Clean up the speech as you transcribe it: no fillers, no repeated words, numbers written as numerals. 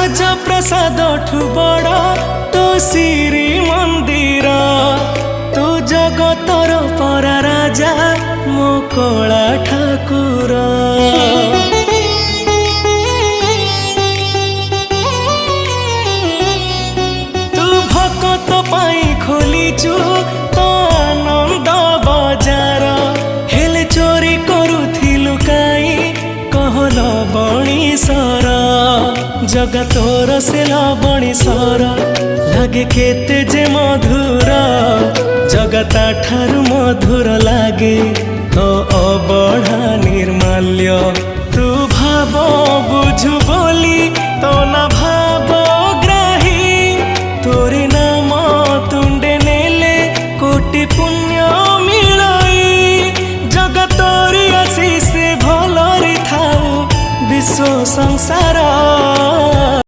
ରାଜପ୍ରସାଦ ଠୁ ବଡ଼ ତୋ ଶ୍ରୀ ମନ୍ଦିର। ତୁ ଜଗତର ପରା ରାଜା ମୋ କଳା ଠାକୁର। ତୁ ଭକତ ପାଇଁ ଖୋଲିଛୁ ତ ଆନନ୍ଦ ବଜାର। ହେଲେ ଚୋରି କରୁଥିଲୁ କାଇଁ କହଲ ବଣିସର। ଜଗତର ସେ ଲବଣିସର ଲାଗେ କେତେ ଯେ ମଧୁର। ଜଗତା ଠାରୁ ମଧୁର ଲାଗେ ତ ଅବଢା ନିର୍ମାଲ୍ୟ। ତୁ ଭାବ ବୁଝୁ ବୋଲି